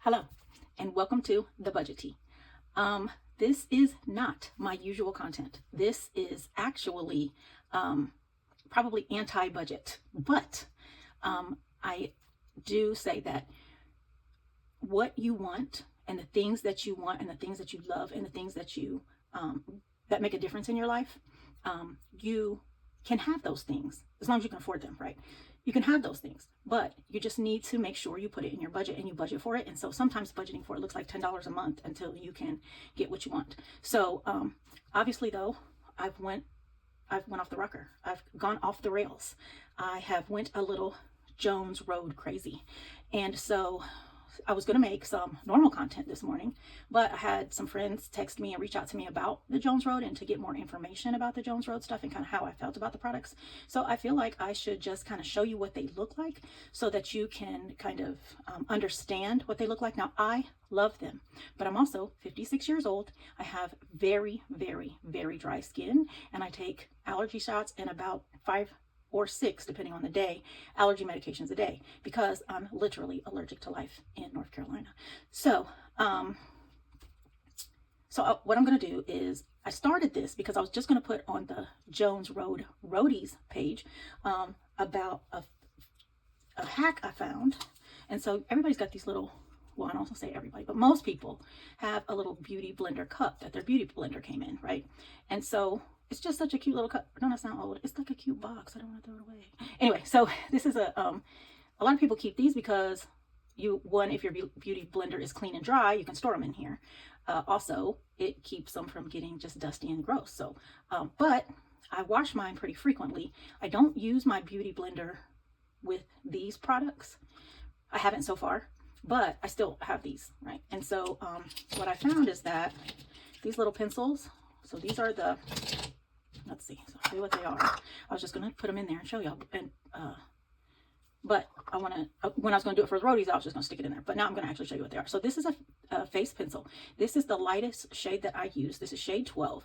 Hello, and welcome to the Budget Tea. This is not my usual content. This is actually probably anti-budget, but I do say that what you want and the things that you want and the things that you love and the things that you that make a difference in your life, you can have those things as long as you can afford them, right? You can have those things, but you just need to make sure you put it in your budget and you budget for it. And so sometimes budgeting for it looks like $10 a month until you can get what you want. So obviously though, I've went off the rocker. I've gone off the rails. I have went a little Jones Road crazy. And so I was going to make some normal content this morning, but I had some friends text me and reach out to me about the Jones Road and to get more information about the Jones Road stuff and kind of how I felt about the products. So I feel like I should just kind of show you what they look like so that you can kind of understand what they look like. Now, I love them, but I'm also 56 years old. I have very, very, very dry skin, and I take allergy shots and about 5 or 6, depending on the day, allergy medications a day because I'm literally allergic to life in North Carolina. So, what I'm going to do is I started this because I was just going to put on the Jones Road Roadies page about a hack I found. And so everybody's got these little, well, I don't say everybody, but most people have a little beauty blender cup that their beauty blender came in, right? And so it's just such a cute little cup. Don't sound old. It's like a cute box. I don't want to throw it away. Anyway, so this is a lot of people keep these because if your beauty blender is clean and dry, you can store them in here. Also, it keeps them from getting just dusty and gross. So, but I wash mine pretty frequently. I don't use my beauty blender with these products. I haven't so far, but I still have these, right? And so, what I found is that these little pencils, so these are the, let's see, so I'll show you what they are. I was just going to put them in there and show y'all. And, but I want to, when I was going to do it for the roadies, I was just going to stick it in there. But now I'm going to actually show you what they are. So this is a face pencil. This is the lightest shade that I use. This is shade 12.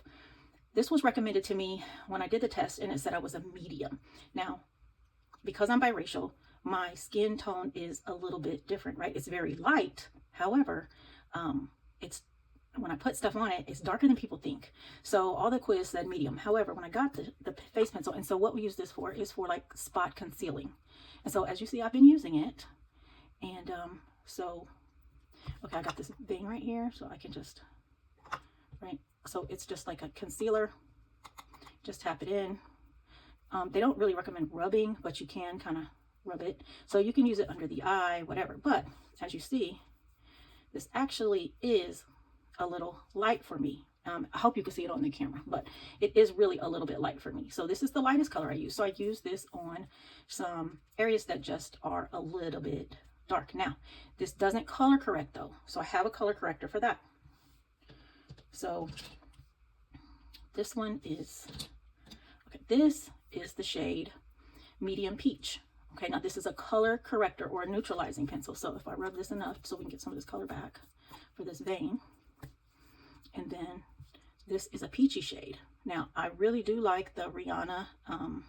This was recommended to me when I did the test, and it said I was a medium. Now, because I'm biracial, my skin tone is a little bit different, right? It's very light. However, when I put stuff on it, it's darker than people think. So all the quiz said medium. However, when I got the face pencil, and so what we use this for is for like spot concealing. And so as you see, I've been using it. And okay, I got this thing right here, so I can just, right? So it's just like a concealer. Just tap it in. They don't really recommend rubbing, but you can kind of rub it. So you can use it under the eye, whatever. But as you see, this actually is a little light for me. I hope you can see it on the camera, but it is really a little bit light for me. So this is the lightest color I use. So I use this on some areas that just are a little bit dark. Now, this doesn't color correct though. So I have a color corrector for that. So this one is, okay, this is the shade Medium Peach. Okay, now this is a color corrector or a neutralizing pencil. So if I rub this enough so we can get some of this color back for this vein. And then this is a peachy shade. Now, I really do like the Rihanna, I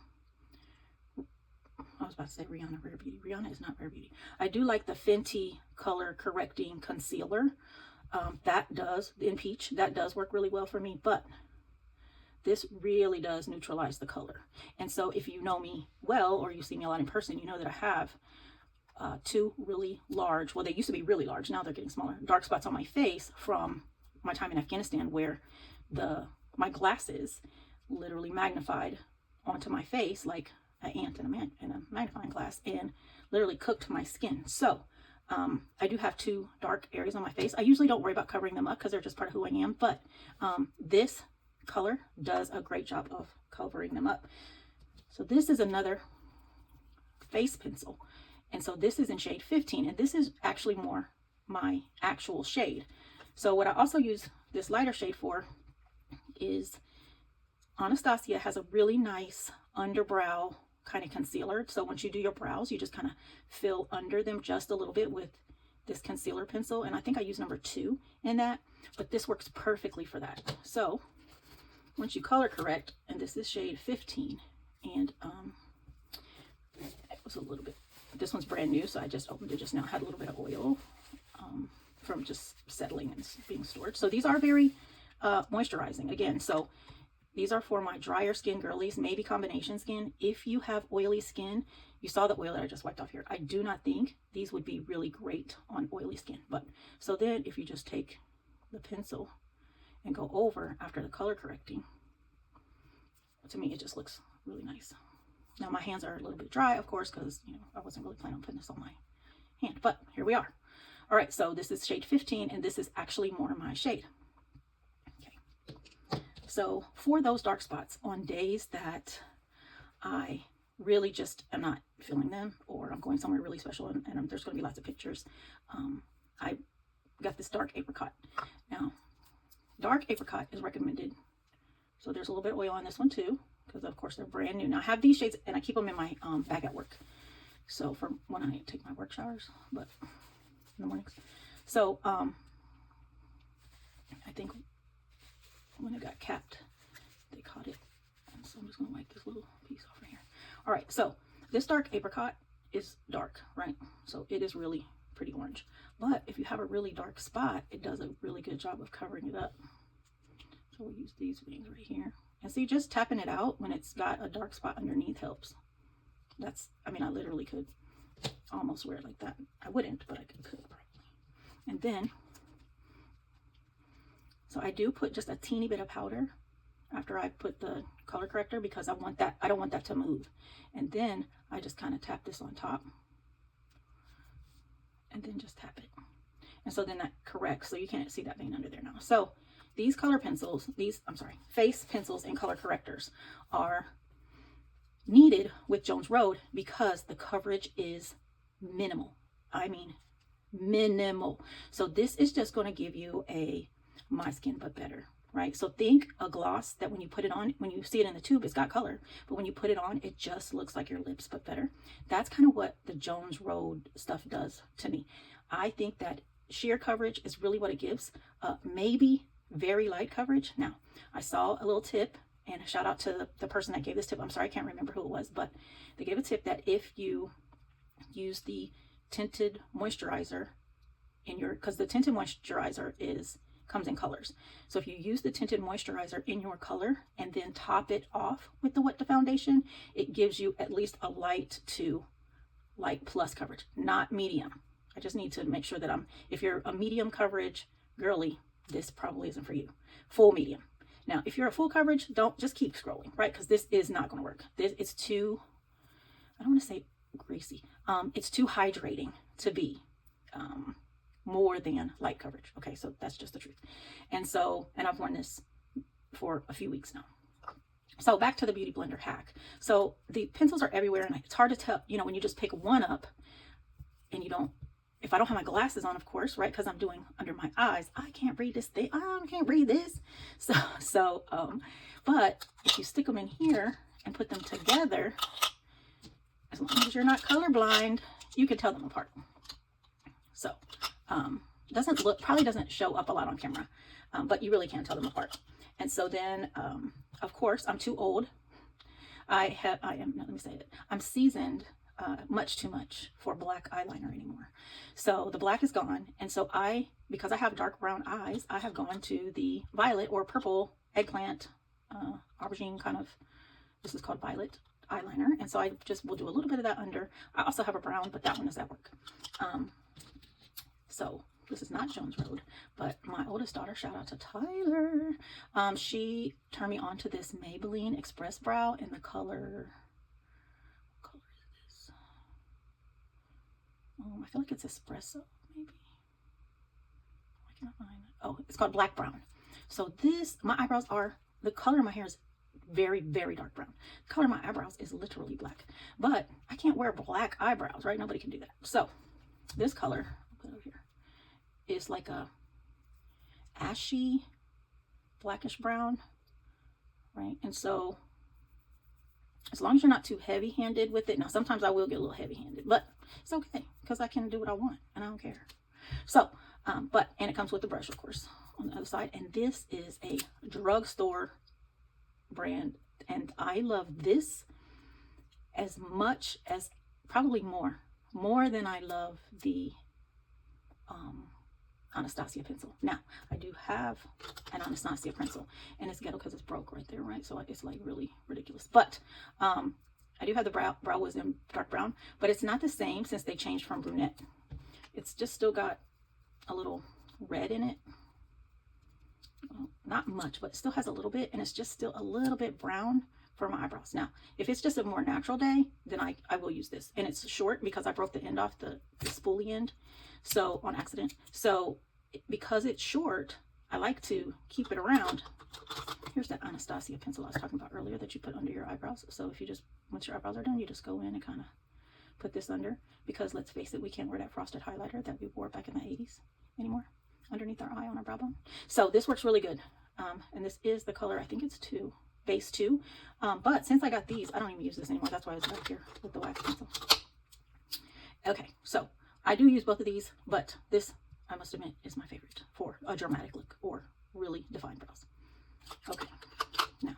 was about to say Rihanna Rare Beauty. Rihanna is not Rare Beauty. I do like the Fenty color correcting concealer. That does, in peach, that does work really well for me, but this really does neutralize the color. And so if you know me well, or you see me a lot in person, you know that I have two really large, well, they used to be really large, now they're getting smaller, dark spots on my face from my time in Afghanistan, where my glasses literally magnified onto my face like an ant in a magnifying glass and literally cooked my skin. So I do have two dark areas on my face. I usually don't worry about covering them up because they're just part of who I am, but this color does a great job of covering them up. So this is another face pencil, and so this is in shade 15, and this is actually more my actual shade. So what I also use this lighter shade for is Anastasia has a really nice underbrow kind of concealer. So once you do your brows, you just kind of fill under them just a little bit with this concealer pencil. And I think I use number 2 in that, but this works perfectly for that. So once you color correct, and this is shade 15, and it was a little bit, this one's brand new, so I just opened it just now, had a little bit of oil. just settling and being stored. So these are very moisturizing again. So these are for my drier skin girlies, maybe combination skin. If you have oily skin, you saw the oil that I just wiped off here. I do not think these would be really great on oily skin. But so then if you just take the pencil and go over after the color correcting, to me it just looks really nice. Now my hands are a little bit dry, of course, because I wasn't really planning on putting this on my hand, but here we are. All right, so this is shade 15, and this is actually more my shade. Okay, so for those dark spots on days that I really just am not feeling them, or I'm going somewhere really special and there's going to be lots of pictures, I got this dark apricot. Now, dark apricot is recommended. So there's a little bit of oil on this one too, because of course they're brand new. Now I have these shades and I keep them in my bag at work. So for when I take my work showers, but in the mornings. So I think when it got capped, they caught it. And so I'm just gonna wipe this little piece off right here. All right, so this dark apricot is dark, right? So it is really pretty orange. But if you have a really dark spot, it does a really good job of covering it up. So we'll use these wings right here. And see, just tapping it out when it's got a dark spot underneath helps. I mean, I literally could almost wear it like that. I wouldn't, but I could probably. And then, so I do put just a teeny bit of powder after I put the color corrector, because I don't want that to move. And then I just kind of tap this on top. And then just tap it. And so then that corrects, so you can't see that vein under there now. So these color pencils, face pencils and color correctors are needed with Jones Road because the coverage is minimal. I mean, minimal. So this is just going to give you a my skin but better, right? So think a gloss that when you put it on, when you see it in the tube, it's got color, but when you put it on, it just looks like your lips but better. That's kind of what the Jones Road stuff does to me. I think that sheer coverage is really what it gives. Maybe very light coverage. Now, I saw a little tip, and a shout out to the person that gave this tip. I'm sorry, I can't remember who it was, but they gave a tip that if you use the tinted moisturizer in your, because the tinted moisturizer comes in colors. So if you use the tinted moisturizer in your color and then top it off with the wet foundation, it gives you at least a light to light plus coverage, not medium. I just need to make sure that if you're a medium coverage girly, this probably isn't for you. Full medium. Now, if you're a full coverage, don't just keep scrolling, right? Because this is not going to work. It's too, I don't want to say greasy. It's too hydrating to be more than light coverage. Okay, so that's just the truth. And I've worn this for a few weeks now. So back to the Beauty Blender hack. So the pencils are everywhere, and it's hard to tell, when you just pick one up and you don't, if I don't have my glasses on, of course, right? Because I'm doing under my eyes, I can't read this thing. I can't read this. But if you stick them in here and put them together, as long as you're not colorblind, you can tell them apart. So, probably doesn't show up a lot on camera, but you really can't tell them apart. And so then, of course, I'm too old. I'm seasoned. Much too much for black eyeliner anymore. So the black is gone. And so because I have dark brown eyes, I have gone to the violet or purple eggplant, aubergine kind of, this is called violet eyeliner. And so I just will do a little bit of that under. I also have a brown, but that one is at work. So this is not Jones Road, but my oldest daughter, shout out to Tyler. She turned me on to this Maybelline Express Brow in the color, I feel like it's espresso, maybe. I cannot find it. Oh, it's called black brown. So my eyebrows the color of my hair is very, very dark brown. The color of my eyebrows is literally black. But I can't wear black eyebrows, right? Nobody can do that. So this color, I'll put it over here, is like a ashy, blackish brown, right? And so as long as you're not too heavy-handed with it. Now, sometimes I will get a little heavy-handed, but it's okay because I can do what I want and I don't care. So, and it comes with the brush, of course, on the other side. And this is a drugstore brand, and I love this as much as, probably more than I love the Anastasia pencil. Now, I do have an Anastasia pencil, and it's ghetto because it's broke right there, right? So it's like really ridiculous. But I do have the brow wisdom dark brown, but it's not the same since they changed from brunette. It's just still got a little red in it. Well, not much, but it still has a little bit, and it's just still a little bit brown for my eyebrows. Now, if it's just a more natural day, then I will use this. And it's short because I broke the end off the spoolie end, so on accident. So because it's short, I like to keep it around. Here's that Anastasia pencil I was talking about earlier that you put under your eyebrows. So if you just, once your eyebrows are done, you just go in and kind of put this under, because let's face it, we can't wear that frosted highlighter that we wore back in the 80s anymore underneath our eye on our brow bone. So this works really good. And this is the color, I think it's base 2. But since I got these, I don't even use this anymore. That's why it's back here with the wax pencil. Okay, so I do use both of these, but this, I must admit, is my favorite for a dramatic look or really defined brows. Okay, now,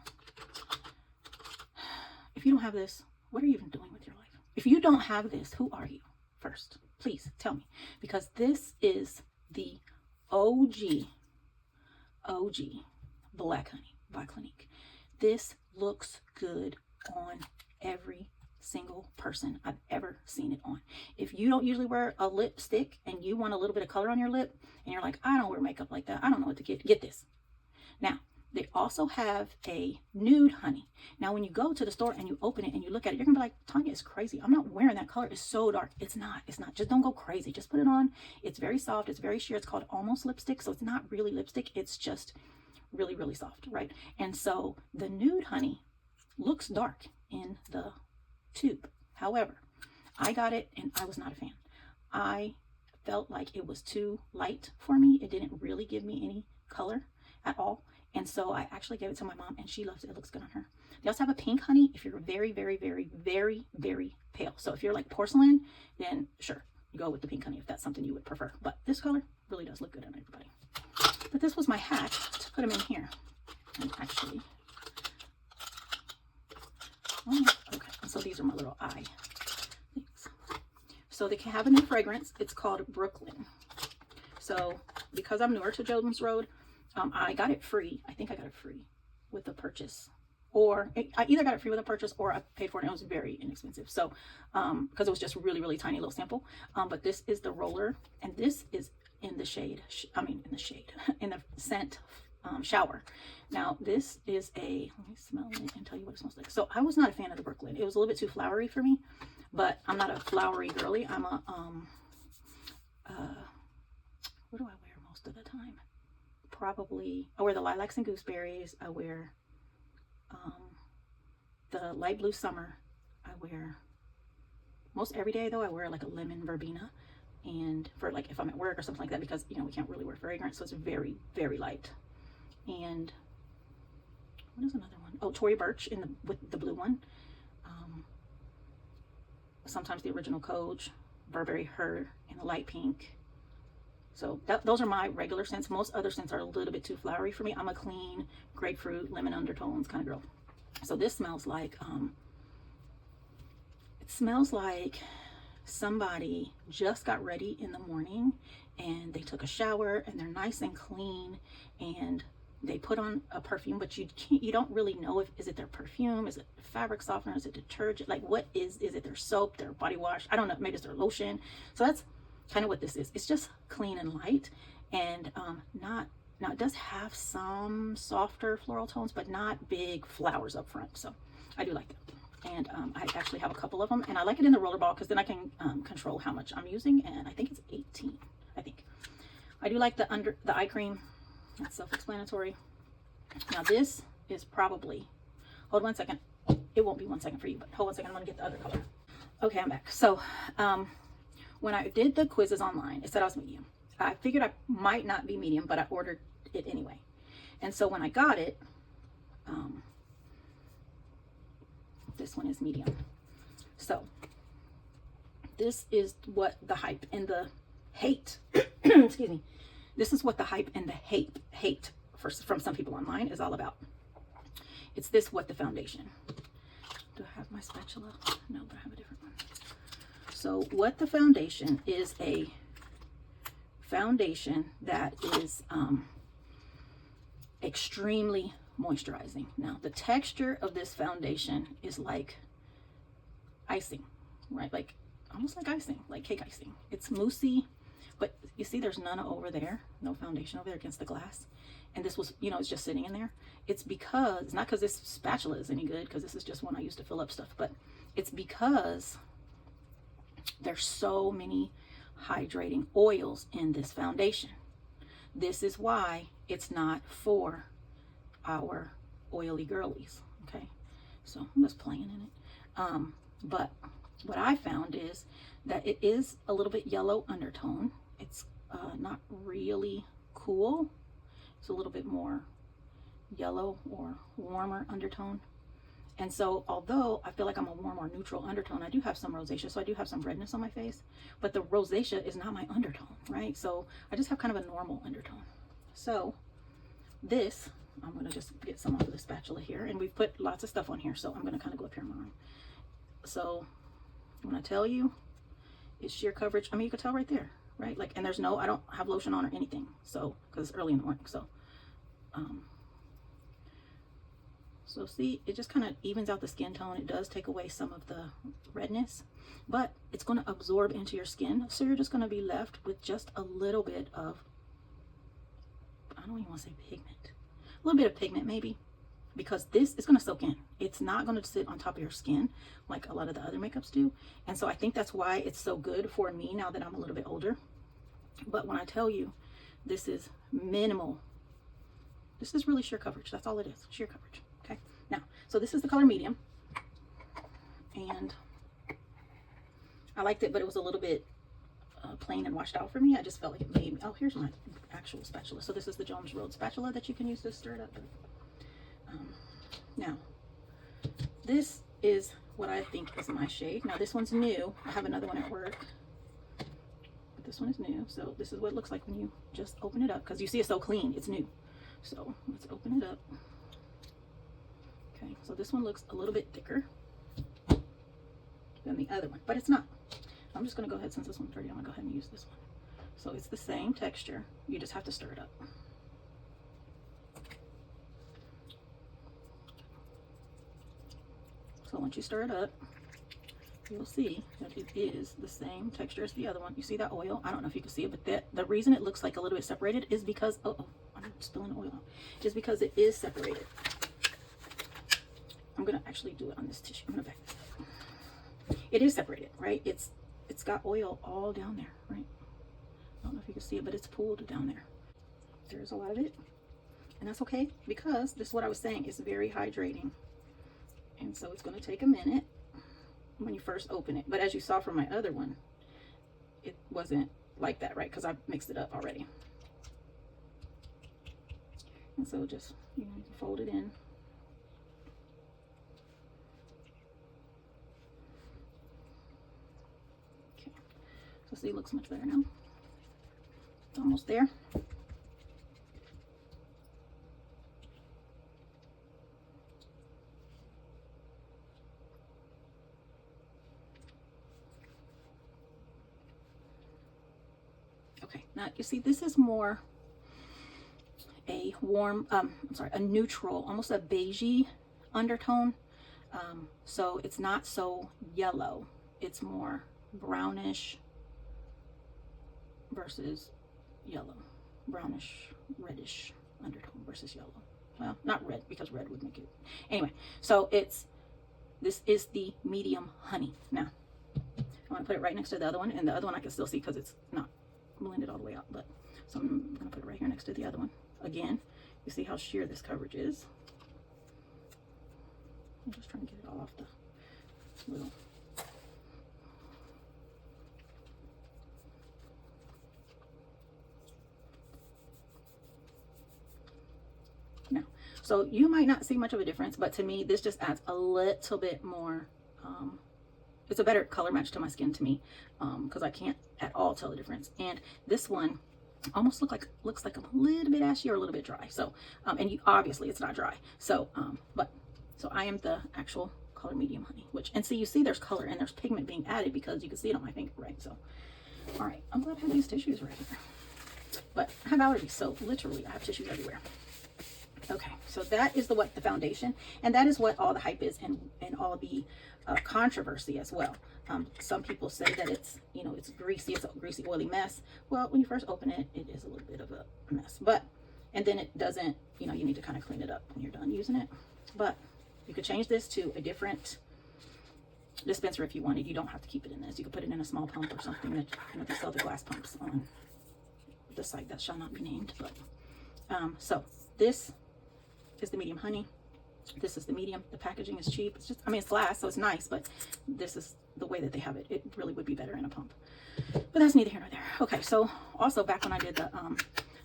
if you don't have this, what are you even doing with your life? If you don't have this, who are you? First, please tell me, because this is the OG Black Honey by Clinique. This looks good on every single person I've ever seen it on. If you don't usually wear a lipstick and you want a little bit of color on your lip and you're like, I don't wear makeup like that, I don't know what to get this. Now, they also have a nude honey. Now, when you go to the store and you open it and you look at it, you're gonna be like, Tanya is crazy. I'm not wearing that color. It's so dark. It's not. Just don't go crazy. Just put it on. It's very soft. It's very sheer. It's called almost lipstick. So it's not really lipstick. It's just really, really soft, right? And so the nude honey looks dark in the tube. However, I got it and I was not a fan. I felt like it was too light for me. It didn't really give me any color at all. And so I actually gave it to my mom and she loves it. It looks good on her. They also have a pink honey if you're very, very, very, very, very pale. So if you're like porcelain, then sure, go with the pink honey if that's something you would prefer. But this color really does look good on everybody. But this was my hack to put them in here. And actually, okay, so these are my little eye things. So they can have a new fragrance. It's called Brooklyn. So because I'm newer to Jones Road, I got it free. I think I got it free with a purchase, or I either got it free with a purchase or I paid for it. And it was very inexpensive. So, because it was just really, really tiny little sample. But this is the roller, and this is in the shade. In the scent shower. Now this is let me smell it and tell you what it smells like. So I was not a fan of the Brooklyn. It was a little bit too flowery for me, but I'm not a flowery girly. I'm a what do I wear most of the time? Probably I wear the lilacs and gooseberries. I wear the light blue summer. I wear most every day though. I wear like a lemon verbena, and for like if I'm at work or something like that, because you know we can't really wear fragrance, so it's very, very light. And what is another one? Oh, Tory Burch with the blue one. Sometimes the original Coach, Burberry Her in the light pink. So those are my regular scents. Most other scents are a little bit too flowery for me. I'm a clean grapefruit, lemon undertones kind of girl. So this smells like, it smells like somebody just got ready in the morning and they took a shower and they're nice and clean and they put on a perfume, but you don't really know is it their perfume, is it fabric softener, is it detergent, like what is it their soap, their body wash, I don't know, maybe it's their lotion. So that's kind of what this is. It's just clean and light, and now it does have some softer floral tones, but not big flowers up front. So I do like that. And I actually have a couple of them, and I like it in the roller ball because then I can control how much I'm using, and I think it's 18. I think I do like the eye cream. That's self-explanatory. Now this is probably, hold 1 second. It won't be 1 second for you, but hold 1 second. I'm gonna get the other color. Okay, I'm back. So when I did the quizzes online, it said I was medium. I figured I might not be medium, but I ordered it anyway. And so when I got it, this one is medium. So this is what the hype and the hate, excuse me, this is what the hype and the hate from some people online is all about. It's this What the Foundation. Do I have my spatula? No, but I have a different one. So What the Foundation is a foundation that is extremely moisturizing. Now, the texture of this foundation is like icing, right? Like almost like icing, like cake icing. It's moussey, but you see there's none over there, no foundation over there against the glass. And this was, you know, it's just sitting in there. It's because, it's not because this spatula is any good, because this is just one I used to fill up stuff, but it's because there's so many hydrating oils in this foundation. This is why it's not for our oily girlies, okay? So I'm just playing in it. But what I found is that it is a little bit yellow undertone. It's not really cool. It's a little bit more yellow or warmer undertone. And so although I feel like I'm a warm or neutral undertone, I do have some rosacea, so I do have some redness on my face, but the rosacea is not my undertone, right? So I just have kind of a normal undertone. So this, I'm going to just get some off of the spatula here, and we've put lots of stuff on here, so I'm going to kind of go up here on mine. So when I tell you it's sheer coverage, I mean, you can tell right there, right? Like, and there's no, I don't have lotion on or anything, so, because it's early in the morning, so so see, it just kind of evens out the skin tone. It does take away some of the redness, but it's going to absorb into your skin. So you're just going to be left with just a little bit of, I don't even want to say pigment, a little bit of pigment maybe, because this is going to soak in. It's not going to sit on top of your skin like a lot of the other makeups do. And so I think that's why it's so good for me now that I'm a little bit older. But when I tell you this is minimal, this is really sheer coverage. That's all it is, sheer coverage. Okay, now, so this is the color medium, and I liked it, but it was a little bit plain and washed out for me. I just felt like it made me, oh, here's my actual spatula. So this is the Jones Road spatula that you can use to stir it up. Now, this is what I think is my shade. Now, this one's new. I have another one at work, but this one is new. So this is what it looks like when you just open it up, because you see it's so clean, it's new. So let's open it up. Okay, so this one looks a little bit thicker than the other one, but it's not. I'm just going to go ahead, since this one's dirty, I'm going to go ahead and use this one. So it's the same texture. You just have to stir it up. So once you stir it up, you'll see that it is the same texture as the other one. You see that oil? I don't know if you can see it, but the reason it looks like a little bit separated is because, oh, I'm spilling oil out. Is because it is separated. I'm gonna actually do it on this tissue. I'm gonna back this up. It is separated, right? It's got oil all down there, right? I don't know if you can see it, but it's pooled down there. There's a lot of it, and that's okay, because this is what I was saying, it's very hydrating. And so it's going to take a minute when you first open it. But as you saw from my other one, it wasn't like that, right? Because I mixed it up already. And so just, you know, you can fold it in. Okay. So see, it looks much better now. It's almost there. Okay, now you see this is more a warm, a neutral, almost a beigey undertone. So it's not so yellow. It's more brownish versus yellow. Brownish, reddish undertone versus yellow. Well, not red, because red would make it. Anyway, so this is the medium honey. Now, I want to put it right next to the other one, and the other one I can still see because it's not blended all the way out, but so I'm gonna put it right here next to the other one. Again, you see how sheer this coverage is. I'm just trying to get it all off the little. Now, so you might not see much of a difference, but to me, this just adds a little bit more. It's a better color match to my skin to me, because I can't at all tell the difference. And this one almost looks like a little bit ashy or a little bit dry. So, and obviously it's not dry. So, so I am the actual color medium honey, and see, you see there's color and there's pigment being added because you can see it on my finger, right? So, all right, I'm glad I have these tissues right here. but I have allergies, so literally I have tissues everywhere. Okay, so that is the foundation, and that is what all the hype is, and all the controversy as well. Some people say that it's, you know, it's a greasy, oily mess. Well, when you first open it, it is a little bit of a mess, but, and then it doesn't, you know, you need to kind of clean it up when you're done using it. But you could change this to a different dispenser if you wanted. You don't have to keep it in this. You could put it in a small pump or something. That, you know, they sell the glass pumps on the site that shall not be named. But so this is the medium honey. This is the medium. The packaging is cheap. It's just, I mean, it's glass, so it's nice, but this is the way that they have it. It really would be better in a pump, but that's neither here nor there. Okay, so also back when I did the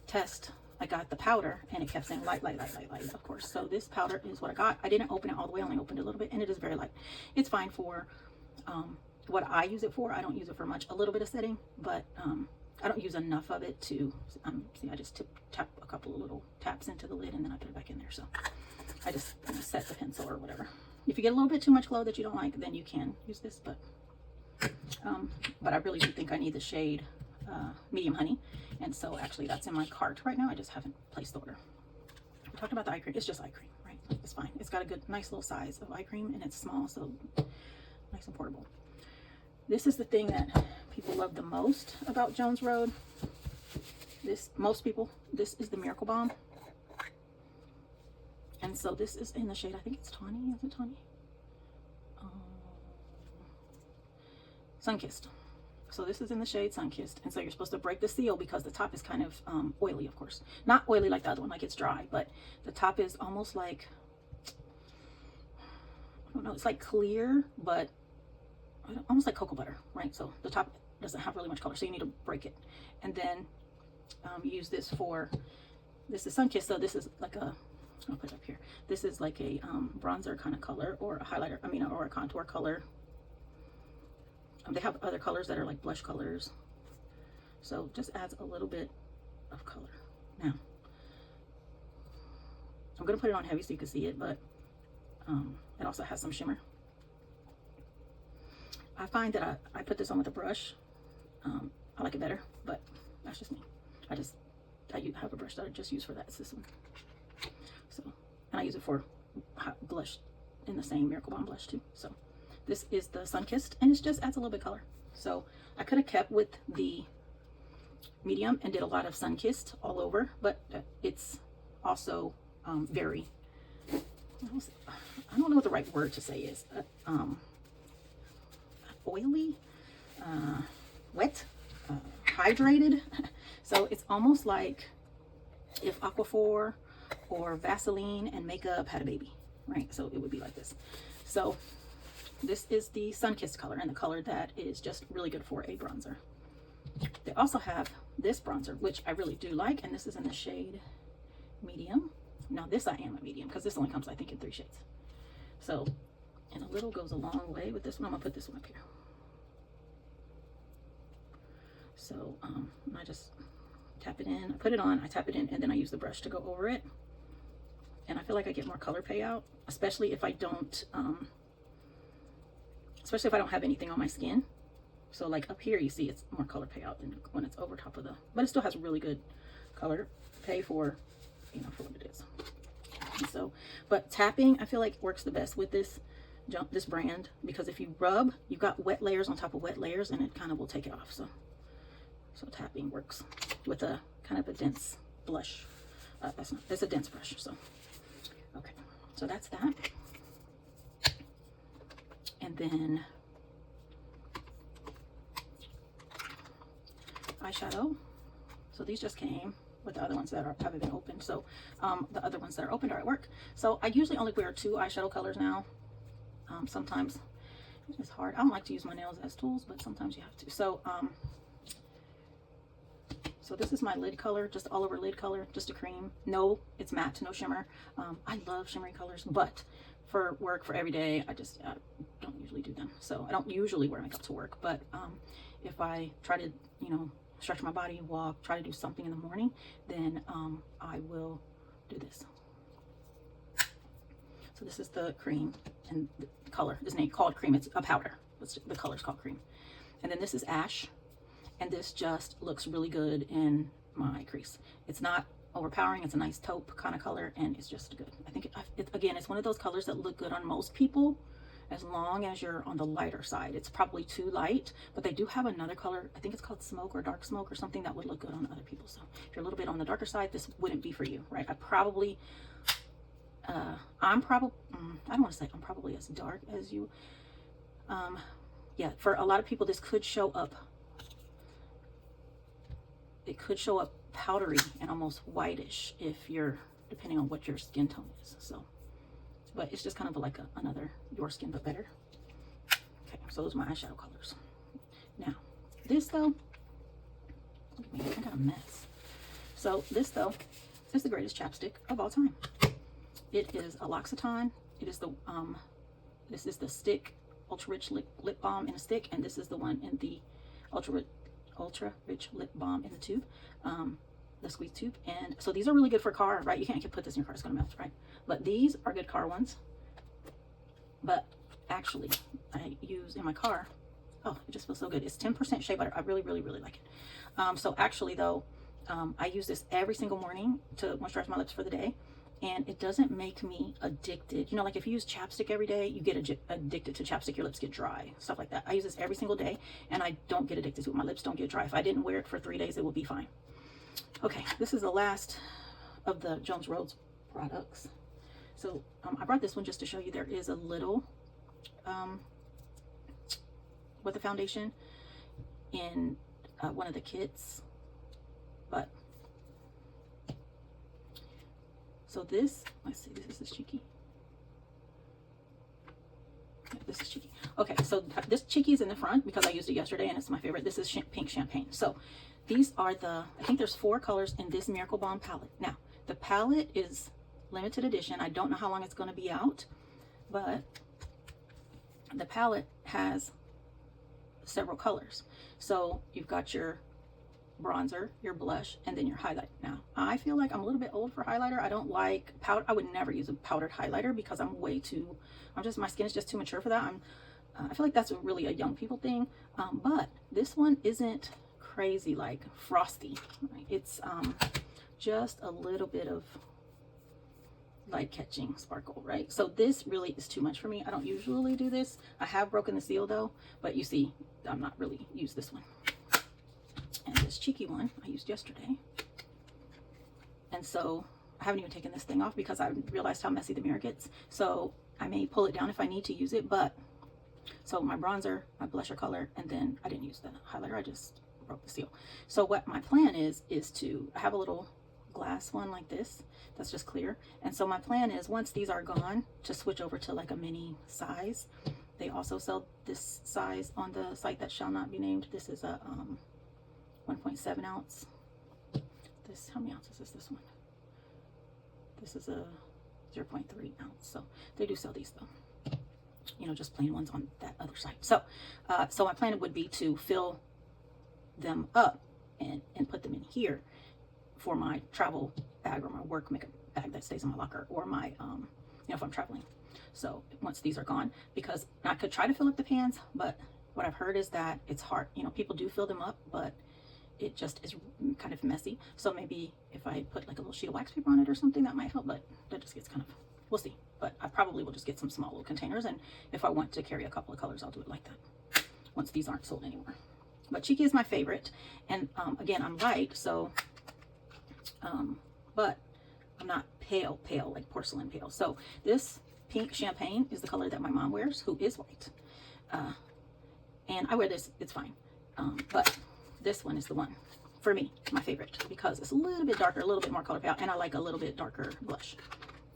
test, I got the powder, and it kept saying light, of course. So this powder is what I got. I didn't open it all the way, I only opened it a little bit, and it is very light. It's fine for what I use it for. I don't use it for much. A little bit of setting, but I don't use enough of it to, see, I just tap a couple of little taps into the lid, and then I put it back in there. So I just set the pencil or whatever. If you get a little bit too much glow that you don't like, then you can use this, but I really do think I need the shade medium honey, and so actually that's in my cart right now. I just haven't placed the order. We talked about the eye cream. It's just eye cream, right? It's fine. It's got a good, nice little size of eye cream, and it's small, so nice and portable. This is the thing that people love the most about Jones Road. Most people, this is the Miracle Balm. And so this is in the shade, I think it's tawny. Is it tawny? Sunkissed. So this is in the shade Sunkissed. And so you're supposed to break the seal because the top is kind of oily, of course. Not oily like the other one, like it's dry, but the top is almost like, I don't know, it's like clear, but almost like cocoa butter, right? So the top doesn't have really much color, so you need to break it. And then use this for, this is Sunkissed, so this is like a, I'll put it up here. This is like a bronzer kind of color, or a highlighter, I mean, or a contour color. They have other colors that are like blush colors. So just adds a little bit of color. Now, I'm going to put it on heavy so you can see it, but it also has some shimmer. I find that I put this on with a brush. I like it better, but that's just me. I have a brush that I just use for that. It's this one. So, and I use it for blush in the same Miracle Balm blush too. So this is the Sunkissed, and it just adds a little bit of color. So I could have kept with the medium and did a lot of Sunkissed all over, but it's also very, I don't know what the right word to say is, oily, wet, hydrated. So it's almost like if Aquaphor or Vaseline and makeup had a baby, right? So it would be like this. So this is the Sunkissed color, and the color that is just really good for a bronzer. They also have this bronzer, which I really do like, and this is in the shade medium. Now this I am a medium, because this only comes, I think, in 3 shades. So, and a little goes a long way with this one. I'm gonna put this one up here. So I just tap it in, I put it on, I tap it in, and then I use the brush to go over it. And I feel like I get more color payout, especially if I don't have anything on my skin. So like up here, you see it's more color payout than when it's over top of the, but it still has really good color pay for, you know, for what it is. And so, but tapping, I feel like works the best with this brand, because if you rub, you've got wet layers on top of wet layers, and it kind of will take it off. So tapping works with a kind of a dense blush. It's a dense brush. So, okay, so that's that. And then eyeshadow. So these just came with the other ones that haven't been opened. So the other ones that are opened are at work. So I usually only wear 2 eyeshadow colors now. Sometimes it's hard. I don't like to use my nails as tools, but sometimes you have to. So this is my lid color, just all over lid color, just a cream. No, it's matte, no shimmer. I love shimmery colors, but for work, for every day, I don't usually do them. So I don't usually wear makeup to work, but if I try to, you know, stretch my body, walk, try to do something in the morning, then I will do this. So this is the cream, and the color is called cream. It's a powder. The color is called cream. And then this is ash, and this just looks really good in my crease. face. It's not overpowering. It's a nice taupe kind of color, and it's just good. I think again, it's one of those colors that look good on most people as long as you're on the lighter side. It's probably too light, but they do have another color. I think it's called smoke or dark smoke or something that would look good on other people. So if you're a little bit on the darker side, this wouldn't be for you, right? I don't want to say I'm probably as dark as you. Yeah, for a lot of people, this could show up. It could show up powdery and almost whitish if you're, depending on what your skin tone is. So, but it's just kind of like another your skin but better. Okay, so those are my eyeshadow colors. Now, this though, look at me, I got a mess. So this though is the greatest chapstick of all time. It is a L'Occitane. It is the this is the stick ultra rich lip balm in a stick, and this is the one in the ultra rich lip balm in the tube, the squeeze tube. And so these are really good for car, right? You can't put this in your car, it's gonna melt, right? But these are good car ones. But actually, I use in my car, oh, it just feels so good. It's 10% shea butter. I really like it. So actually though, I use this every single morning to moisturize my lips for the day. And it doesn't make me addicted. You know, like if you use chapstick every day, you get addicted to chapstick, your lips get dry, stuff like that. I use this every single day, and I don't get addicted to it. My lips don't get dry. If I didn't wear it for 3 days, it will be fine. Okay, this is the last of the Jones Roads products. So I brought this one just to show you there is a little with the foundation in one of the kits, but so this, let's see, this is cheeky. Yeah, this is cheeky. Okay, so this cheeky is in the front because I used it yesterday and it's my favorite. This is pink champagne. So these are I think there's 4 colors in this Miracle Balm palette. Now, the palette is limited edition. I don't know how long it's going to be out, but the palette has several colors. So you've got your bronzer, your blush, and then your highlight. Now, I feel like I'm a little bit old for highlighter. I don't like powder. I would never use a powdered highlighter because my skin is just too mature for that. I feel like that's really a young people thing. But this one isn't crazy like frosty. It's just a little bit of light catching sparkle, right? So this really is too much for me. I don't usually do this. I have broken the seal though, but you see, I'm not really use this one. And this cheeky one I used yesterday. And so I haven't even taken this thing off because I realized how messy the mirror gets. So I may pull it down if I need to use it, but so my bronzer, my blusher color, and then I didn't use the highlighter. I just broke the seal. So what my plan is to have a little glass one like this that's just clear. And so my plan is once these are gone to switch over to like a mini size. They also sell this size on the site that shall not be named. This is a 1.7 ounce. This, how many ounces is this one? This is a 0.3 ounce. So they do sell these though. You know, just plain ones on that other site. So, so my plan would be to fill them up and put them in here for my travel bag or my work makeup bag that stays in my locker, or my, you know, if I'm traveling. So once these are gone, because I could try to fill up the pans, but what I've heard is that it's hard. You know, people do fill them up, but it just is kind of messy. So maybe if I put like a little sheet of wax paper on it or something, that might help, but that just gets kind of, we'll see. But I probably will just get some small little containers, and if I want to carry a couple of colors, I'll do it like that once these aren't sold anymore. But cheeky is my favorite, and again, I'm light, so but I'm not pale like porcelain pale. So this pink champagne is the color that my mom wears, who is white, and I wear this, it's fine, but this one is the one for me, my favorite, because it's a little bit darker, a little bit more color pale, and I like a little bit darker blush,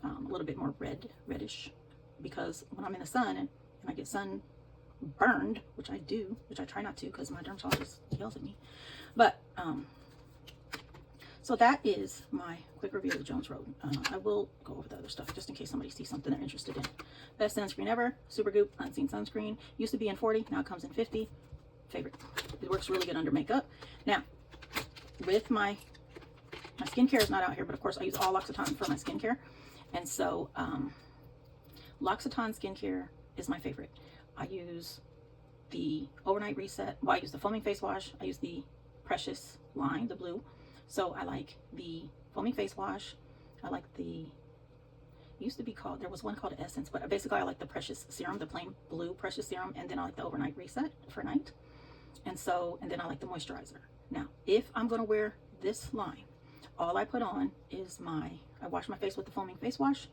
a little bit more reddish, because when I'm in the sun and I get sun burned, which I do, which I try not to because my dermatologist yells at me, but so that is my quick review of the Jones Road. I will go over the other stuff just in case somebody sees something they're interested in. Best sunscreen ever, Supergoop Unseen Sunscreen. Used to be in 40, now it comes in 50. Favorite. It works really good under makeup. Now, with my skincare is not out here, but of course I use all L'Occitane for my skincare. And so L'Occitane skincare is my favorite. I use the Overnight Reset. Well, I use the foaming face wash. I use the Precious line, the blue. So I like the foaming face wash. I like the, it used to be called, there was one called Essence, but basically I like the Precious Serum, the plain blue Precious Serum, and then I like the Overnight Reset for night. And then I like the moisturizer. Now, if I'm going to wear this line, all I put on is I wash my face with the foaming face wash.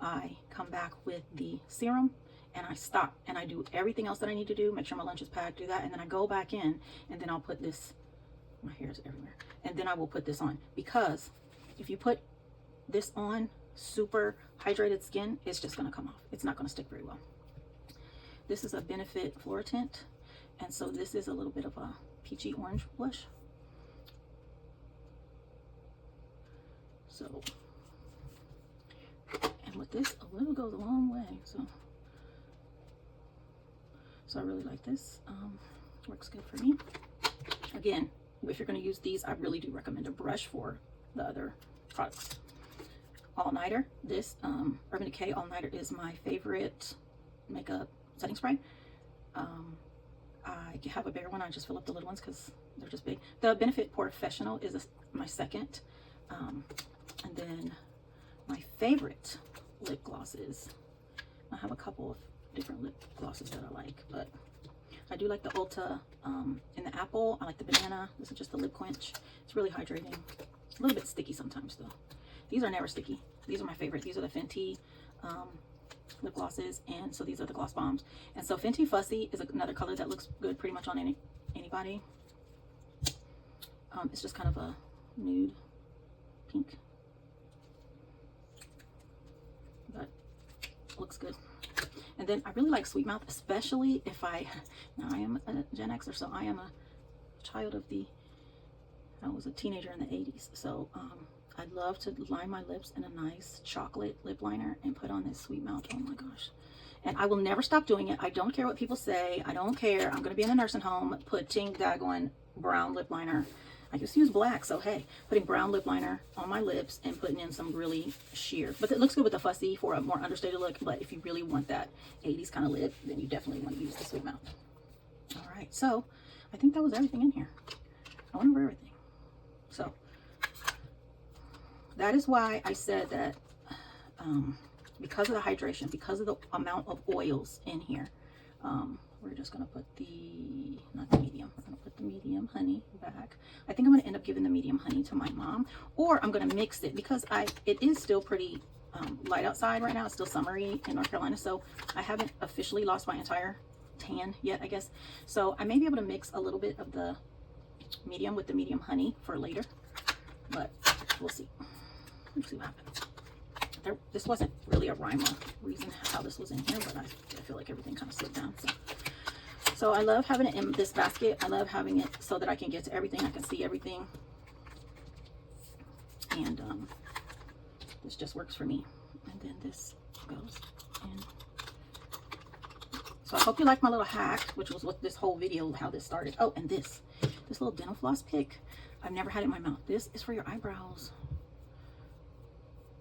I come back with the serum, and I stop and I do everything else that I need to do, make sure my lunch is packed, do that, and then I go back in, and then I'll put this, my hair is everywhere, and then I will put this on, because if you put this on super hydrated skin, it's just going to come off. It's not going to stick very well. This is a Benefit Flora Tint, and so this is a little bit of a peachy orange blush. So, and with this, a little goes a long way. So I really like this. Works good for me. Again, if you're going to use these, I really do recommend a brush for the other products. All Nighter. This Urban Decay All Nighter is my favorite makeup setting spray. I have a bigger one. I just fill up the little ones because they're just big. The Benefit Professional is my second. And then my favorite lip glosses. I have a couple of different lip glosses that I like, but I do like the Ulta in the apple. I like the banana. This is just the lip quench. It's really hydrating. A little bit sticky sometimes though. These are never sticky. These are my favorite. These are the Fenty lip glosses, and so these are the gloss bombs. And so Fenty Fussy is another color that looks good pretty much on anybody. It's just kind of a nude pink, but looks good. And then I really like Sweet Mouth, especially if now I am a Gen Xer, so I am a child of I was a teenager in the 80s, so I love to line my lips in a nice chocolate lip liner and put on this Sweet Mouth. Oh my gosh. And I will never stop doing it. I don't care what people say. I don't care. I'm going to be in a nursing home putting daggone brown lip liner. I used to use black, so hey, putting brown lip liner on my lips and putting in some really sheer. But it looks good with the Fussy for a more understated look. But if you really want that 80s kind of lip, then you definitely want to use the Sweet Mouth. All right, so I think that was everything in here. I went over everything. So that is why I said that because of the hydration, because of the amount of oils in here, we're just going to put not the medium, we're going to put the medium honey back. I think I'm going to end up giving the medium honey to my mom, or I'm going to mix it because it is still pretty light outside right now. It's still summery in North Carolina, so I haven't officially lost my entire tan yet, I guess. So I may be able to mix a little bit of the medium with the medium honey for later, but we'll see. Let's see what happens. This wasn't really a rhyme or reason how this was in here, but I feel like everything kind of slipped down. So I love having it in this basket. I love having it so that I can get to everything. I can see everything. And this just works for me. And then this goes in. So I hope you like my little hack, which was what this whole video, how this started. Oh, and this little dental floss pick, I've never had it in my mouth. This is for your eyebrows.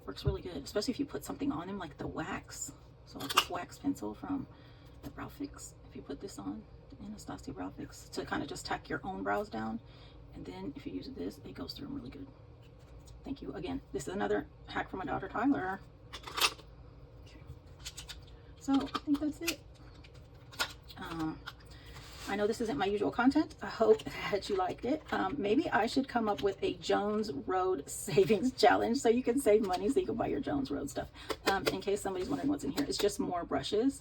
Works really good, especially if you put something on them like the wax. So like this wax pencil from the Brow Fix. If you put this on the Anastasia Brow Fix to kind of just tack your own brows down, and then if you use this, it goes through them really good. Thank you again. This is another hack from my daughter Tyler. Okay. So I think that's it. I know this isn't my usual content. I hope that you liked it. Maybe I should come up with a Jones Road savings challenge so you can save money so you can buy your Jones Road stuff. In case somebody's wondering what's in here, it's just more brushes.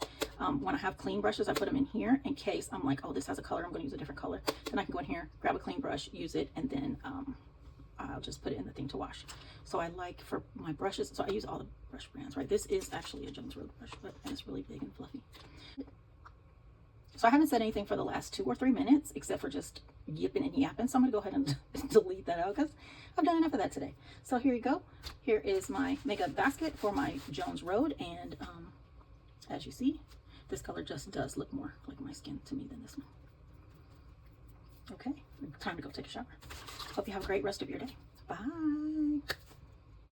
When I have clean brushes, I put them in here in case I'm like, oh, this has a color, I'm going to use a different color. Then I can go in here, grab a clean brush, use it, and then I'll just put it in the thing to wash. So I like for my brushes, so I use all the brush brands, right? This is actually a Jones Road brush, but it's really big and fluffy. So I haven't said anything for the last 2 or 3 minutes, except for just yipping and yapping. So I'm going to go ahead and delete that out because I've done enough of that today. So here you go. Here is my makeup basket for my Jones Road. And as you see, this color just does look more like my skin to me than this one. Okay, time to go take a shower. Hope you have a great rest of your day. Bye.